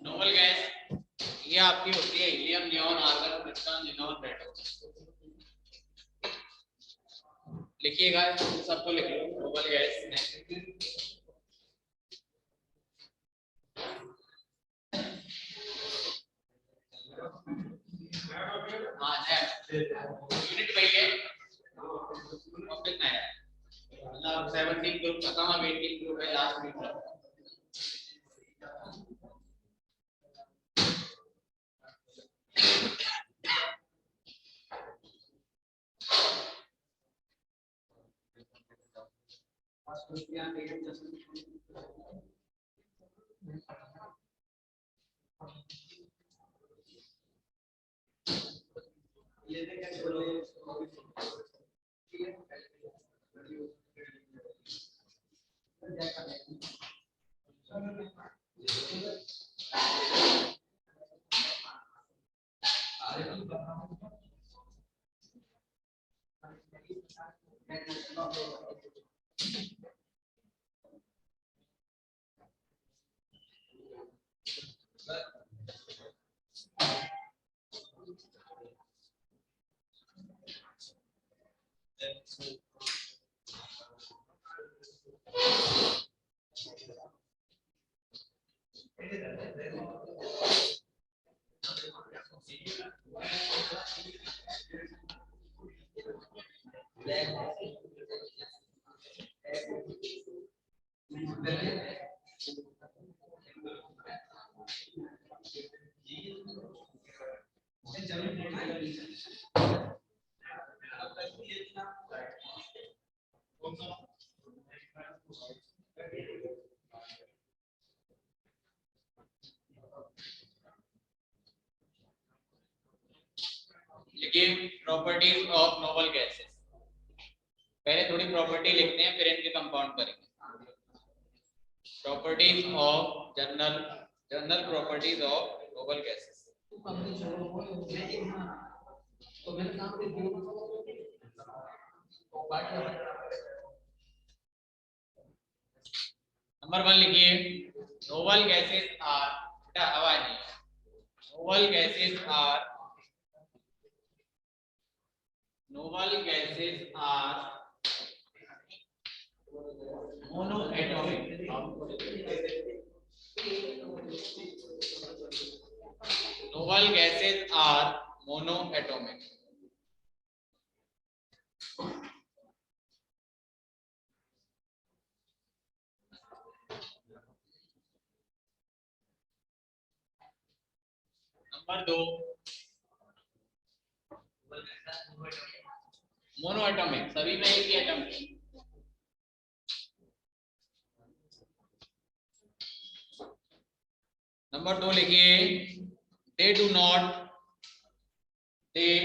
Noble gas ये आपकी होती है helium, neon, argon, krypton, xenon, radon. लिखिएगा सबको, लिख लो नोबल गैस। यूनिट वही है, कितना है मतलब 17 ग्रुप खत्म, अब 18 ग्रुप है लास्ट में। लिखिए प्रॉपर्टीज ऑफ नोबल गैसेस। पहले थोड़ी प्रॉपर्टी लिखते हैं, फिर इनके कंपाउंड करेंगे। Properties of general properties of noble gases. Number 1 लिखिए, नोबल गैसेस आर, बेटा आवाज नहीं, noble gases are monoatomic. Noble gases are monoatomic. Number 2 monoatomic, सभी में एक ही एटम। नंबर 2 लिखिए, they do not gain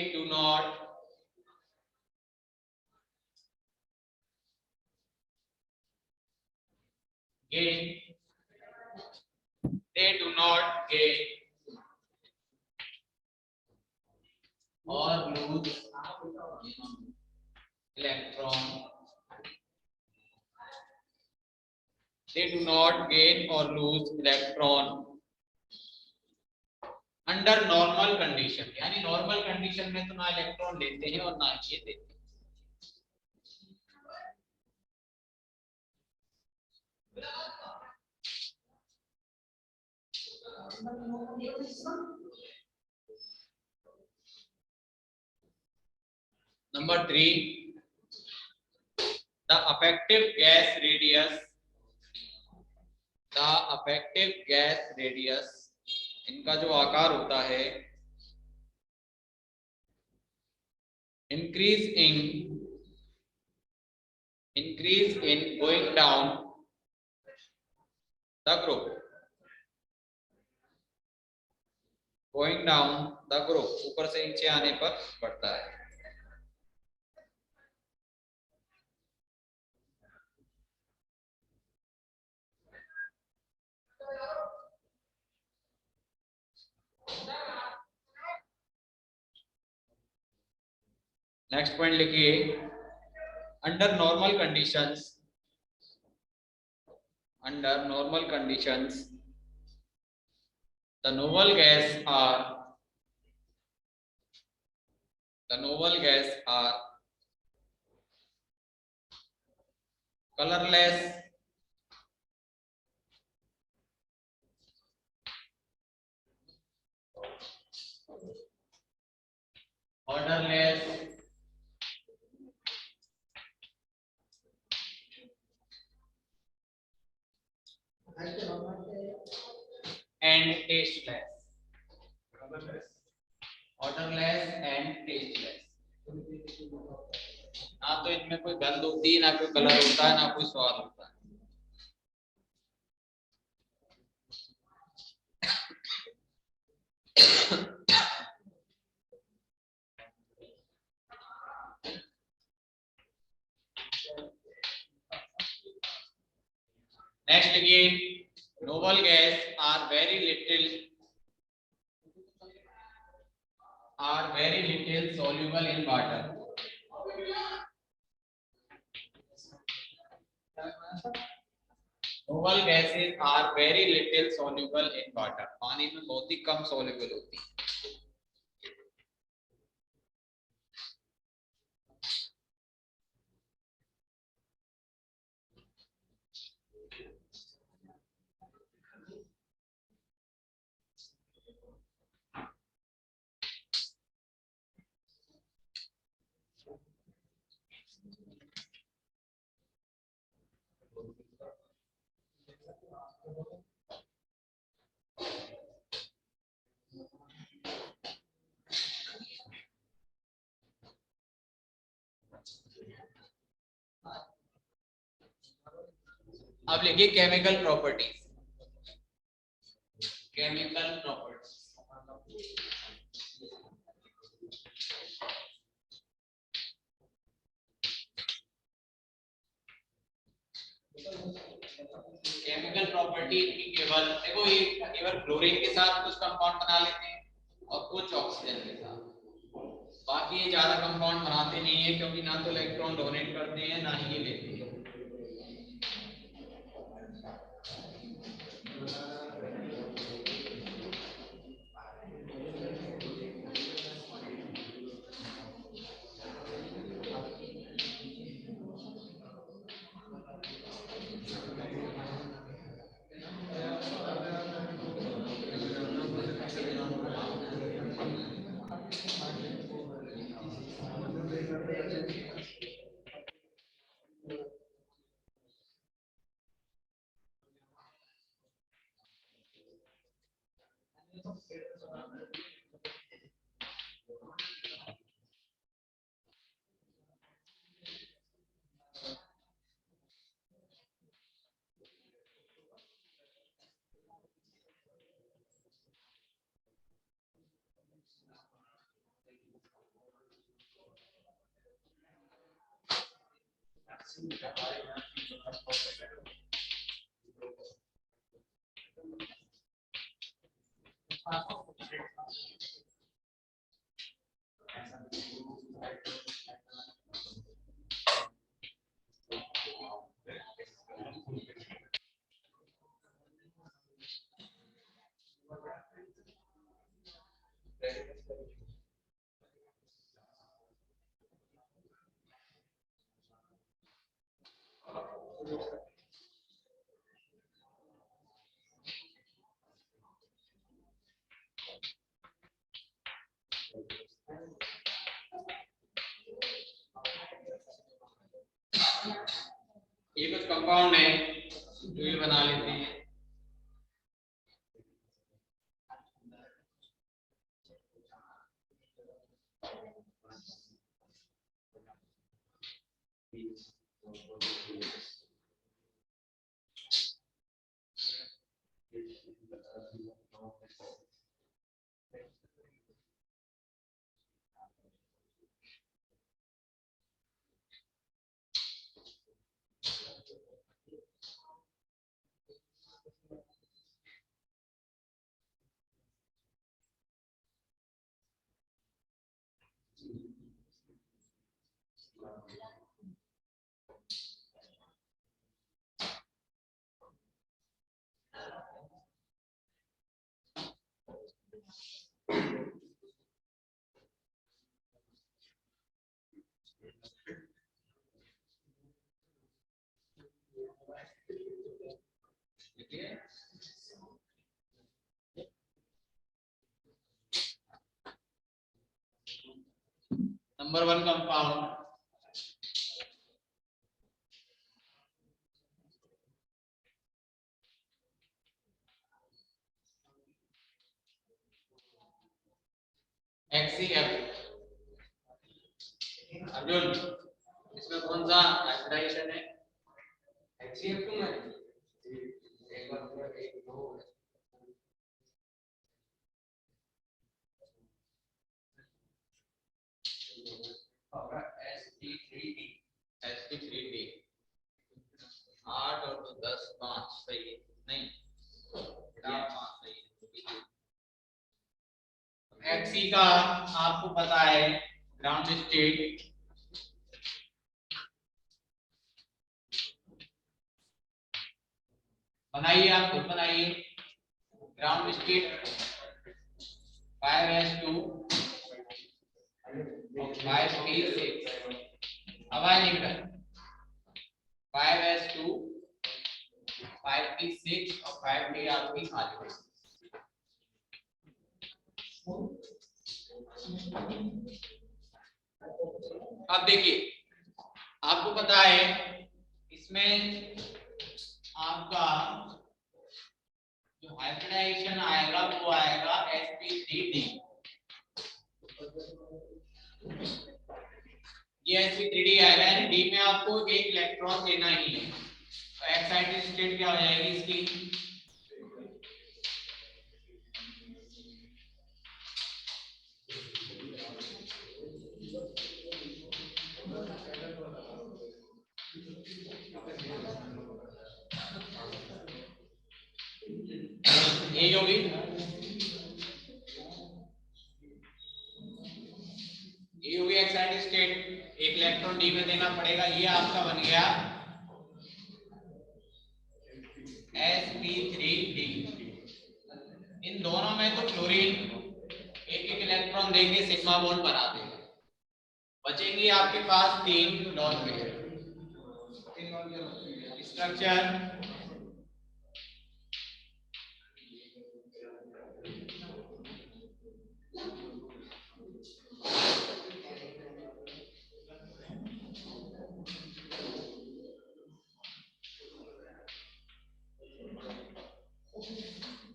they do not gain or lose electron. They do not gain or lose electron under normal condition. यानी normal condition में तो ना electron लेते हैं और ना ये देते हैं. Number 3, the effective gas radius. The effective gas radius, इनका जो आकार होता है, increase in going down the group. Going down the group, ऊपर से नीचे आने पर बढ़ता है. नेक्स्ट पॉइंट लिखिए, under normal conditions the noble gas are colorless, odorless, and tasteless. Odorless and tasteless. ना तो इनमें कोई गंध होती है, ना कोई कलर होता है, ना कोई स्वाद होता है. नेक्स्ट लिखिए, noble gas are very little soluble in water. Noble gases are very little soluble in water. पानी में बहुत ही कम soluble होती है. अब लिखिए केमिकल प्रॉपर्टीज. केमिकल प्रॉपर्टी की केवल देखो, ये केवल क्लोरीन के साथ कुछ कंपाउंड बना लेते हैं और कुछ ऑक्सीजन के साथ. बाकी ये ज्यादा कंपाउंड बनाते नहीं है, क्योंकि ना तो इलेक्ट्रॉन डोनेट करते हैं ना ही ये लेते हैं. ये कुछ कंपाउंड है जो ये बना लेते हैं। Number 1 compound HCl। अर्जुन, इसमें कौन सा हाइब्रिडाइजेशन है? HCl क्यों है? एक बार एक दो होगा sp3d। sp3d 8 और 10 5 सही है। नहीं, 5 सही है। Hc का आपको पता है ग्राउंड स्टेट बनाइए, आप खुद बनाइए। ग्राउंड स्टेट 5s2 और 5p6। आवाज नहीं बेटा। 5s2 5p6 और 5p आपकी खाली। अब देखिए, आपको पता है इसमें आपका जो हाइब्रिडाइजेशन आएगा वो आएगा sp3d। ये sp3d आएगा, यानी d में आपको एक इलेक्ट्रॉन देना ही है। तो एक्साइटेड स्टेट क्या हो जाएगी इसकी? ये होगी एक्साइटेड स्टेट, एक इलेक्ट्रॉन डी में देना पड़ेगा। ये आपका बन गया sp3d। इन दोनों में तो क्लोरीन एक एक इलेक्ट्रॉन देके सिग्मा बॉन्ड बना देगा। बचेंगे आपके पास 3 लॉन पेयर। स्ट्रक्चर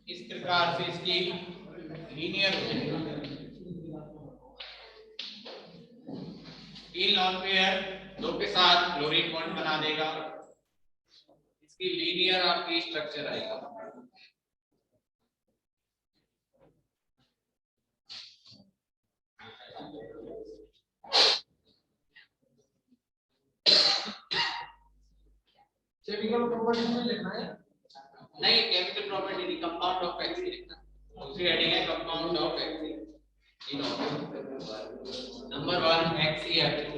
इस प्रकार से इसकी लीनियर हो जाएगा। 3 लॉन पेयर 2 के साथ क्लोरीन बॉन्ड बना देगा। इसकी लीनियर आपकी स्ट्रक्चर आएगा। केमिकल प्रॉपर्टी में लिखना है? नहीं, केमिकल प्रॉपर्टी नहीं, कंपाउंड ऑफ एक्स लिखना है। दूसरी हेडिंग है compound of HCl। Number 1 HCl।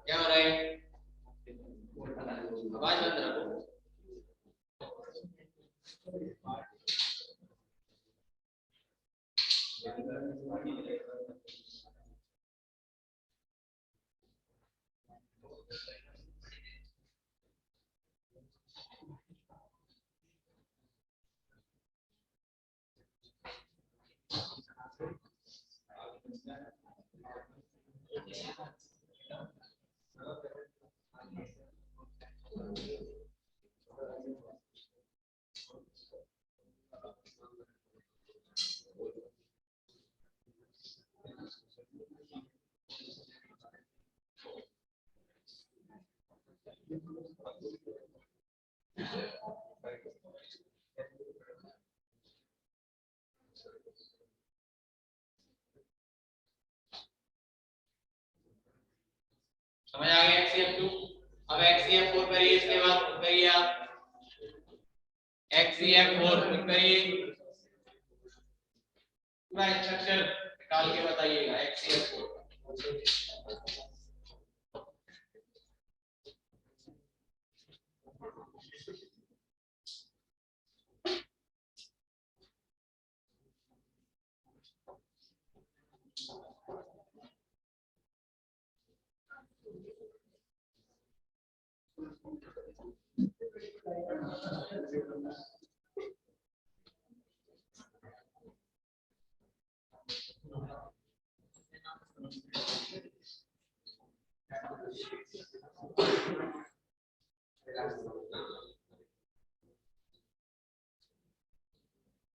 क्या हो रहा है? आवाज बंद रखो। समझ आ गया HCl2। अब HCl4 करिए, इसके बाद करिए आप HCl4 करिए, पूरा स्ट्रक्चर निकाल के बताइएगा HCl4।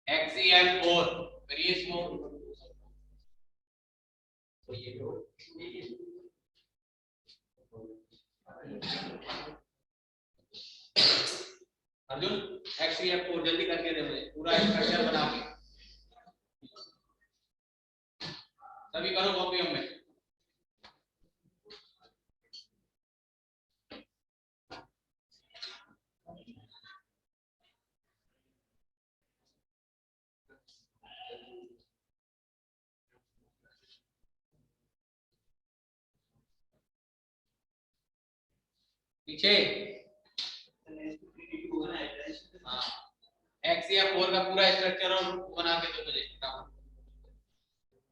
HCl4 करिए इसको। अर्जुन HCl4 जल्दी करके दे मुझे, पूरा स्ट्रक्चर बना के। सभी करो कॉपियों में। पीछे हाँ, HCl4 का पूरा स्ट्रक्चर और बना के दो मुझे।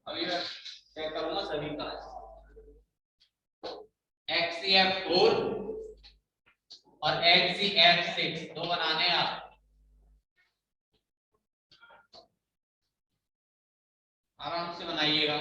अभी मैं चेक करूंगा सभी का। HCl4 और HCl6 दो बनाने हैं आप, आराम से बनाइएगा।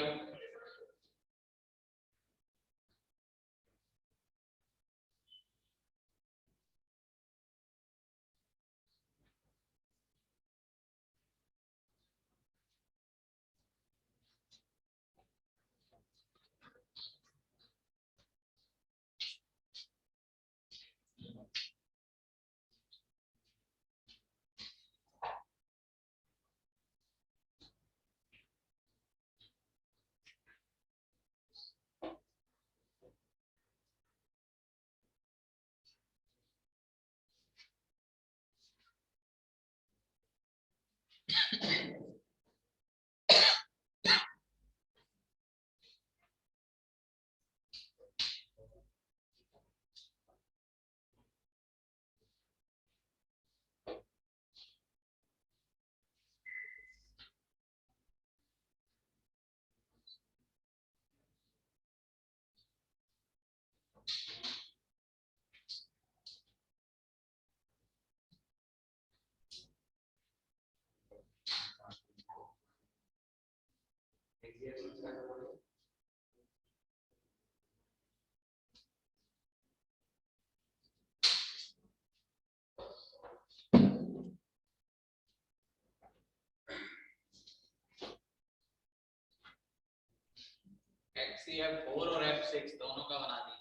XCF4 और F6 दोनों का बना दीजिए।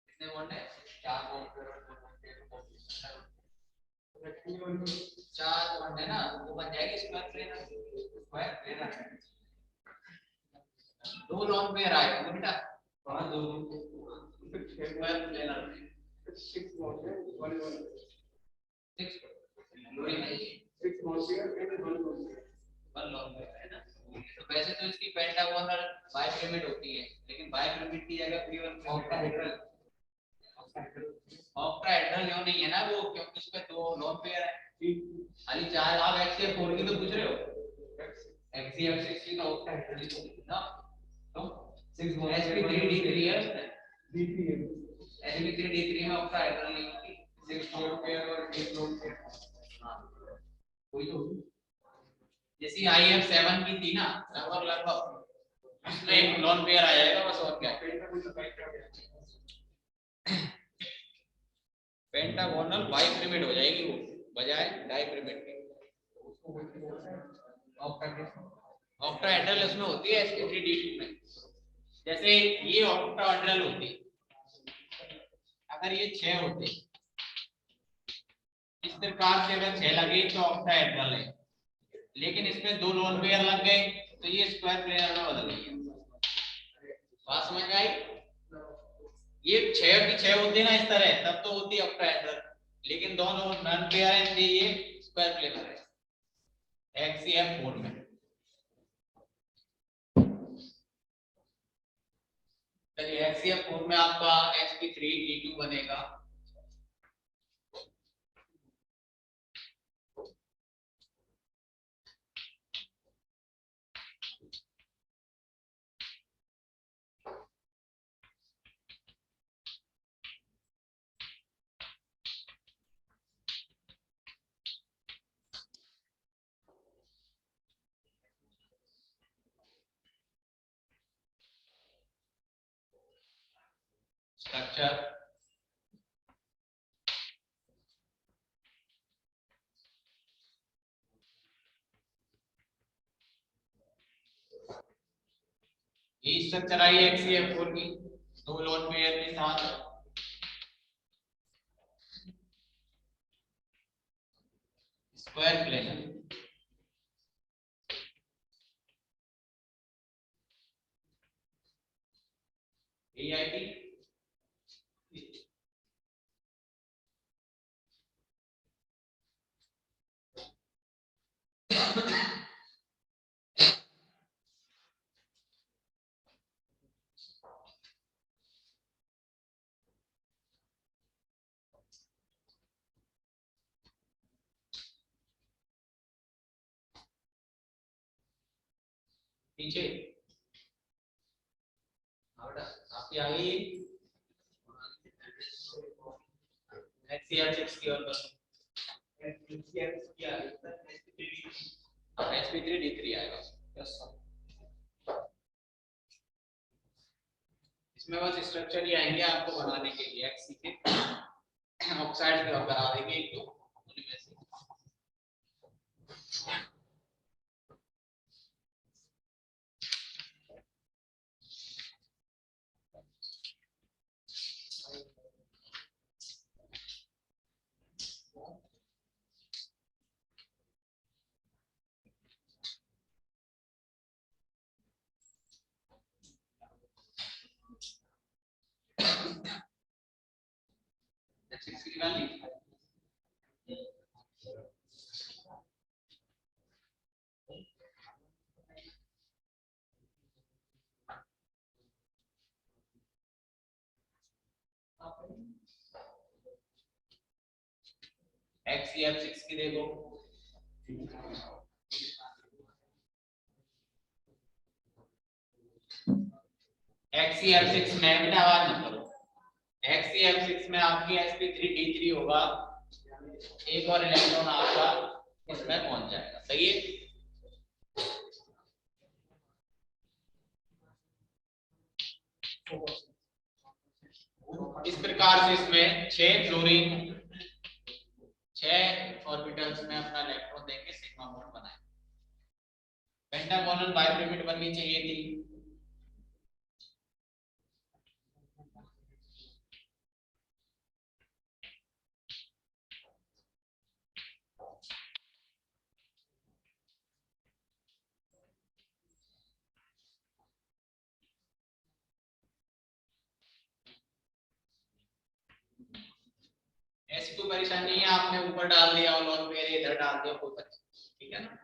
कितने बॉन्ड है? 4 बॉन्ड है ना, वो बन जाएगी स्क्वायर प्लेनर। दो लॉन पेयर आएगा तो बेटा, दो स्क्वायर प्लेनर 6 बॉन्ड है, 6 लॉन पेयर है ना। तो वैसे तो इसकी पेंटागोनल बाइपिरामिड होती है, लेकिन बाइपिरामिड की जगह केवल ऑक्टाहेड्रल क्यों नहीं है ना वो, क्योंकि उसमें दो लॉन पेयर है खाली 4। आप XCF4 की तो पूछ रहे हो, XCF6 की तो ऑक्टाहेड्रल ही ना, तो 6 sp3d3 है उसमें, sp3d3 में ऑक्टाहेड्रल नहीं होती, 6 लॉन पेयर और 8 लॉन पेयर। हां कोई तो जैसी IF7 की थी ना, लगभग उसमें एक लॉन पेयर आ जाएगा बस, और क्या। पेंटागोनल बाइपिरामिड हो जाएगी वो, बजाय डाइपिरामिड के। ऑक्टाहेड्रल इसमें होती है sp3d2 में। जैसे ये ऑक्टाहेड्रल होती, अगर ये 6 होते इस प्रकार से, अगर 6 लगे तो ऑक्टाहेड्रल है, लेकिन इसमें दो लोन पेयर लग गए तो ये स्क्वायर प्लेनर में बदल गई। बात समझ में आई? ये 6 की 6 होती ना इस तरह, तब तो होती ऑक्टाहेड्रल, लेकिन दोनों नॉन पेयर है इसलिए ये स्क्वायर प्लेनर है XCF4 में। चलिए XCF4 में आपका sp3d2 बनेगा, स्ट्रक्चर ये स्ट्रक्चर आई XCF4 की, दो लोन पेयर के साथ स्क्वायर प्लेनर। AIT पीछे आपकी आ गई XCF6 की, और sp3d3 आएगा। इसमें बस स्ट्रक्चर ही आएंगे आपको बनाने के लिए XC के। ऑक्साइड करा देंगे एक दो उनमें से। XeF6 की देखो, XeF6 में बेटा आवाज मत करो, XeF6 में आपकी sp3d3 होगा, एक और इलेक्ट्रॉन आपका इसमें पहुंच जाएगा, सही है। इस प्रकार से इसमें 6 फ्लोरीन 6 ऑर्बिटल्स में अपना इलेक्ट्रॉन देके सिग्मा बॉन्ड बनाए। पेंटागोनल बाइपिरामिड बननी चाहिए थी, ऐसी कोई परेशानी नहीं है, आपने ऊपर डाल दिया और लॉन पेयर इधर डाल दिया, कोई परेशानी, ठीक है ना।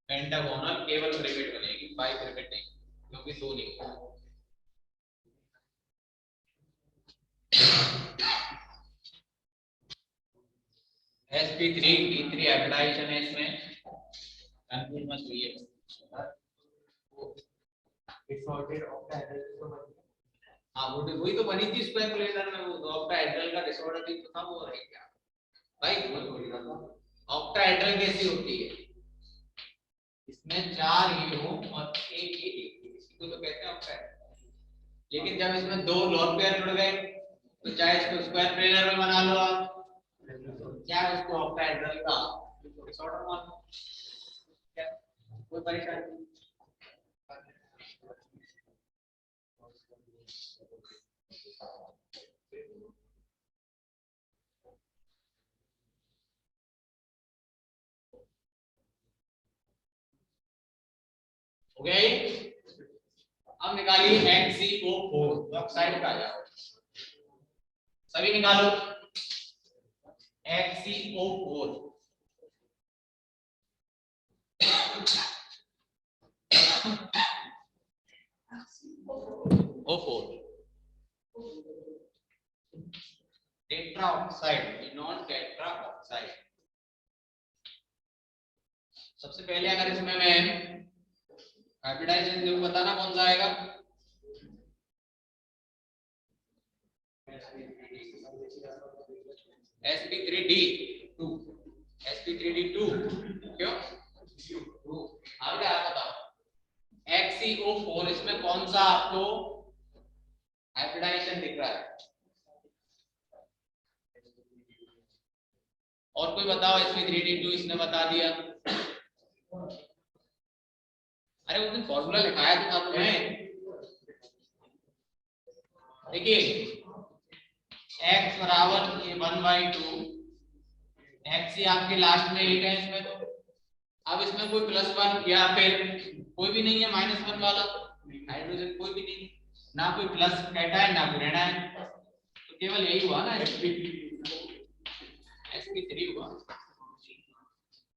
पेंटागोनल केवल पिरामिड बनेगी, बाई पिरामिड नहीं, क्योंकि दो नहीं होगा। sp3d3 हाइब्रिडाइजेशन है इसमें, कंफ्यूज मत होइए। डिसऑर्डर ऑक्टाहेड्रल हाँ वो वही तो बनी थी स्पेकुलेटर में, वो ऑक्टाहेड्रल का डिसऑर्डर भी तो था, वो है क्या भाई, ऑक्टाहेड्रल कैसी होती है, इसमें 4 हीरो और एक ही इसी को तो कहते हैं ऑक्टाहेड्रल। लेकिन जब इसमें 2 लोन पेयर जुड़ गए तो चाहे इसको स्क्वायर प्लेनर में बना लो आप, चाहे उसको ऑक्टाहेड्रल का डिसऑर्डर मान लो, क्या कोई परेशानी नहीं। हो गया ये। अब निकालिए XeO4 ऑक्साइड का, जाओ सभी निकालो XeO4। O4 tetra oxide, non tetra oxide. सबसे पहले अगर इसमें मैं हाइब्रिडाइजेशन देखो, बताना कौन सा आएगा, sp3d2 sp3d2 क्यों आप क्या बताओ, XeO4 इसमें कौन सा आपको हाइब्रिडाइजेशन दिख रहा है, और कोई बताओ। sp3d2 इसने बता दिया, अरे उस दिन फॉर्मूला लिखाया तो था तुम्हें, देखिए x बराबर 1/2, x आपके लास्ट में 8 है इसमें, तो अब इसमें कोई +1 या फिर कोई भी नहीं है -1 वाला, हाइड्रोजन कोई भी नहीं, ना कोई प्लस कैटायन ना कोई एनायन, तो केवल यही हुआ ना sp3 हुआ।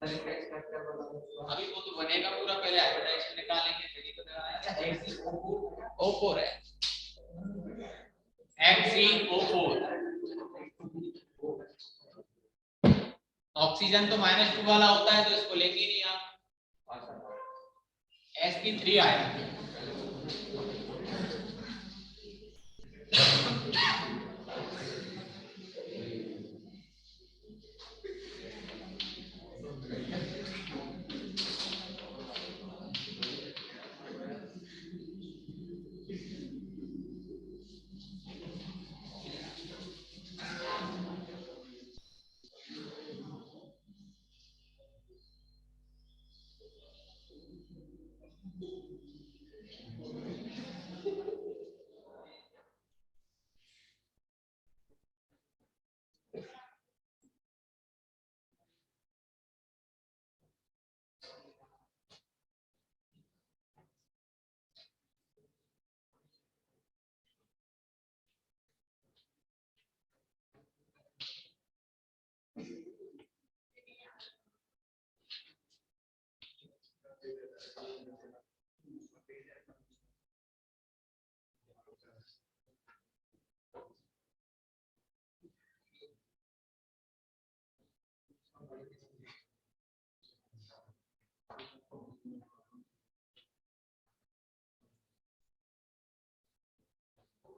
अभी वो तो बनेगा पूरा, पहले हाइब्रिडाइजेशन निकालेंगे फिर ही तो लगाना। XeO4 है, XeO4 ऑक्सीजन तो -2 वाला होता है, तो इसको लेंगे नहीं आप, sp3 आया।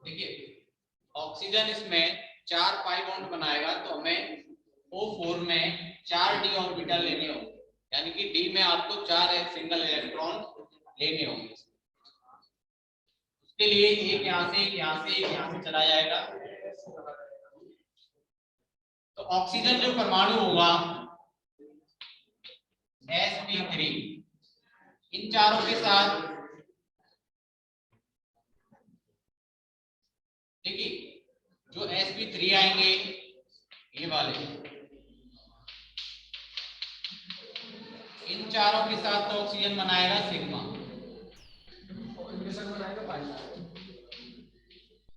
देखिए ऑक्सीजन इसमें 4 पाई बॉन्ड बनाएगा तो हमें O4 में 4 d ऑर्बिटल लेने होंगे, यानी कि d में आपको 4 सिंगल इलेक्ट्रॉन लेने होंगे। उसके लिए एक यहाँ से, एक यहाँ से, एक यहाँ से चला जाएगा। तो ऑक्सीजन जो परमाणु होगा sp3, इन चारों के साथ देखिए जो sp3 आएंगे ये वाले, इन चारों के साथ तो ऑक्सीजन बनाएगा सिग्मा,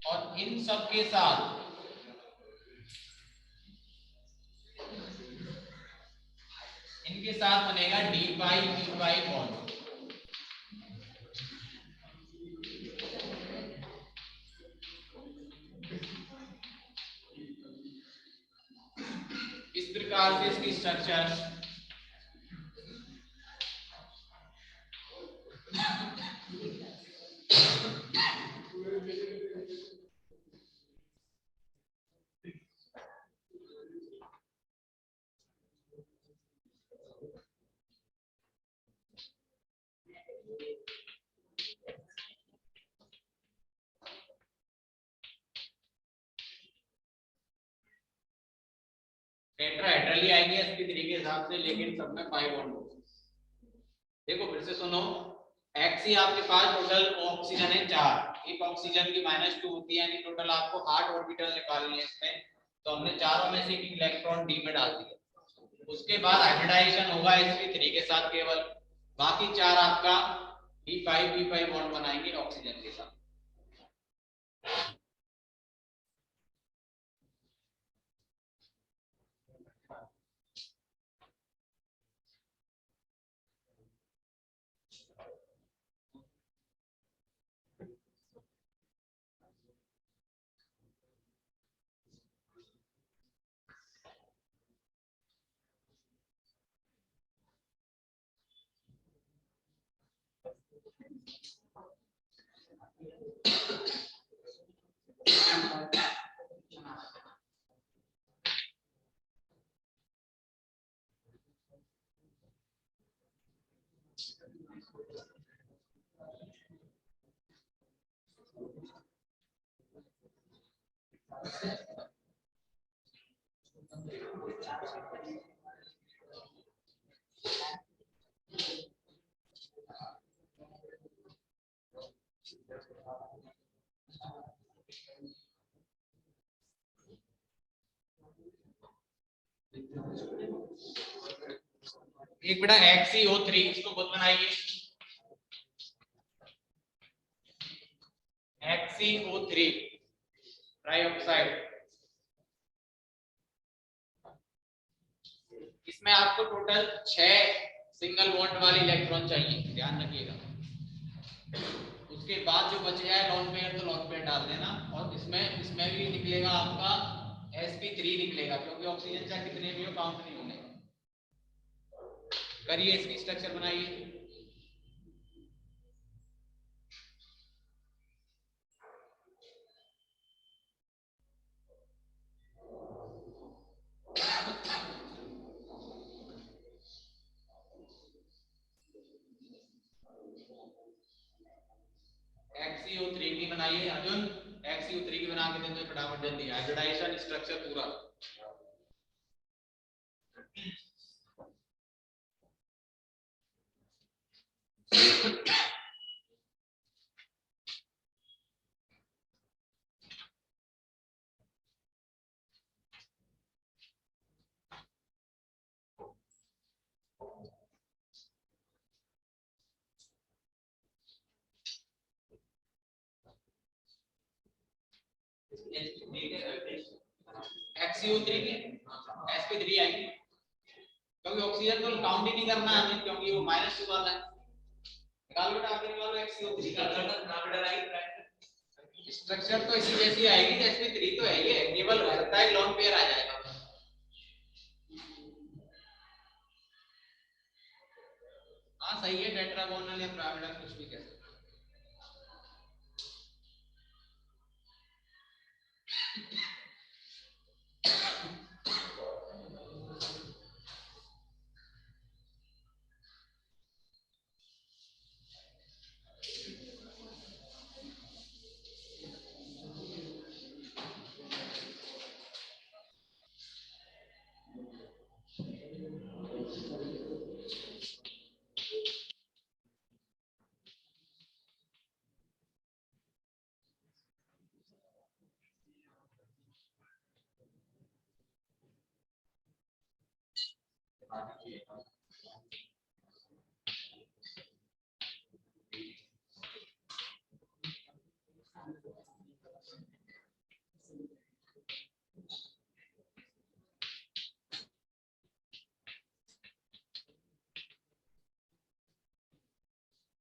और इन सब के साथ इनके साथ बनेगा डी पाई पी पाई बॉन्ड। इस प्रकार से इसकी स्ट्रक्चर टेट्राहेड्रल आएगी sp3 के हिसाब से, लेकिन सब में पाई बॉन्ड होगा। देखो फिर से सुनो, Xc आपके पास टोटल ऑक्सीजन है 4, एक ऑक्सीजन की -2 होती है, यानी टोटल आपको 8 ऑर्बिटल निकालनी है इसमें। तो हमने चारों में से एक इलेक्ट्रॉन d में डाल दिया। उसके बाद हाइब्रिडाइजेशन होगा sp3 के साथ केवल, बाकी 4 आपका d5 p5 बॉन्ड बनाएंगे ऑक्सीजन के साथ। एक बेटा XeO3, इसको खुद बनाइए। XeO3 ट्राइऑक्साइड, इसमें आपको टोटल 6 सिंगल बॉन्ड वाले इलेक्ट्रॉन चाहिए, ध्यान रखिएगा। उसके बाद जो बच जाए लॉन पेयर, तो लॉन पेयर डाल देना। और इसमें भी निकलेगा आपका sp3 निकलेगा, क्योंकि ऑक्सीजन चाहे कितने भी हो काउंट नहीं होने। करिए इसकी स्ट्रक्चर बनाइए। XeO3 की बनाइए अर्जुन, XeO3 की बना के दे दो फटाफट जल्दी, हाइब्रिडाइजेशन स्ट्रक्चर पूरा। XCO3 के sp3 आएगी, क्योंकि ऑक्सीजन तो काउंट ही नहीं करना है हमें, क्योंकि वो -2 वाला है। निकालो बेटा, आप निकालो XCO3 का स्ट्रक्चर तो इसी जैसी आएगी, sp3 तो है ये, केवल हो सकता है लोन पेयर आ जाएगा। हाँ सही है, टेट्रागोनल या पिरामिडल कुछ भी कह सकते हैं।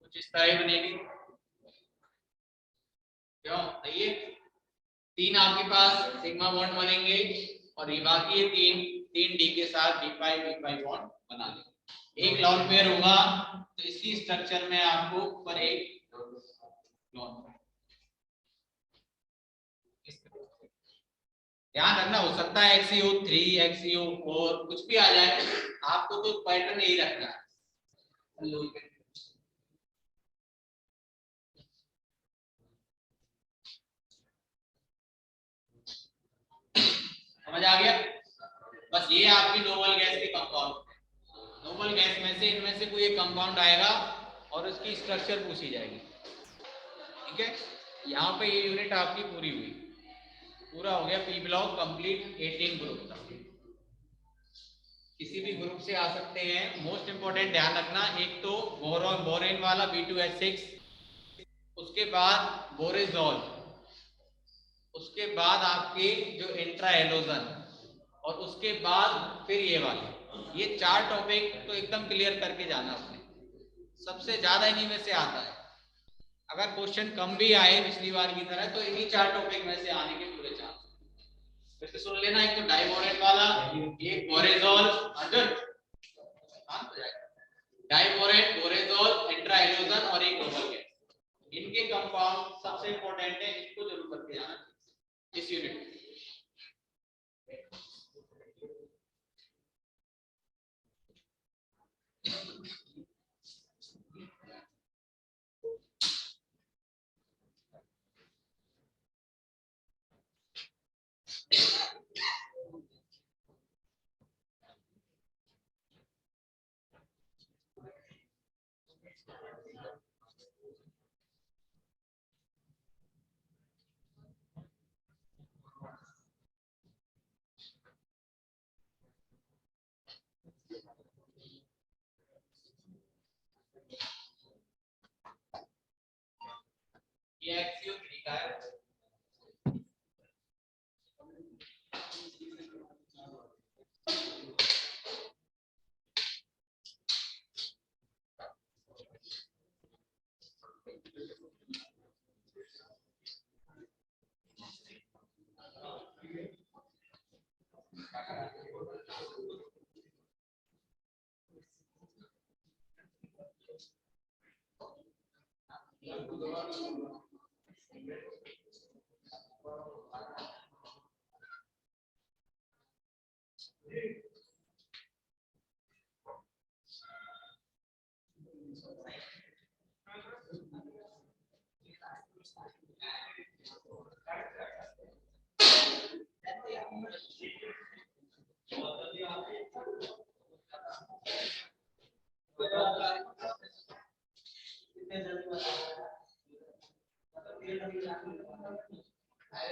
कुछ इस तरह बनेगी, क्यों सही है। 3 आपके पास सिग्मा बॉन्ड बनेंगे और ये बाकी ये 3 डी के साथ d5 बॉन्ड बना लेंगे। एक लॉन पेयर होगा तो इसी स्ट्रक्चर में आपको ऊपर एक लॉन, ध्यान रखना, हो सकता है XCO3 XCO4 कुछ भी आ जाए, आपको तो पैटर्न यही रखना है। समझ आ गया? बस ये आपकी नोबल गैस के कंपाउंड, नोबल गैस में से इनमें से कोई एक कंपाउंड आएगा और उसकी स्ट्रक्चर पूछी जाएगी, ठीक है। यहाँ पे ये यूनिट आपकी पूरी हुई, पूरा हो गया पी ब्लॉक कंप्लीट 18 ग्रुप तक। किसी भी ग्रुप से आ सकते हैं। मोस्ट इंपोर्टेंट ध्यान रखना, एक तो बोरोन बोरेन वाला B2H6, उसके बाद बोरेजोल, उसके बाद आपके जो इंट्रा हेलोजन, और उसके बाद फिर ये वाले, ये 4 टॉपिक तो एकदम क्लियर करके जाना अपने, सबसे ज्यादा इन्हीं में से आता है। अगर क्वेश्चन कम भी आए पिछली बार की तरह तो इन्हीं 4 टॉपिक में से आने के पूरे चांस। फिर से सुन लेना, एक तो डाइबोरेट वाला, एक बोरेजोल, डाइबोरेट, बोरेजोल, इंट्राहेलोजन और एक नोबल गैस, इनके कंपाउंड सबसे इंपॉर्टेंट है, इनको जरूर करके जाना इस यूनिट में। ये XCO3 का है।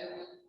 everyone.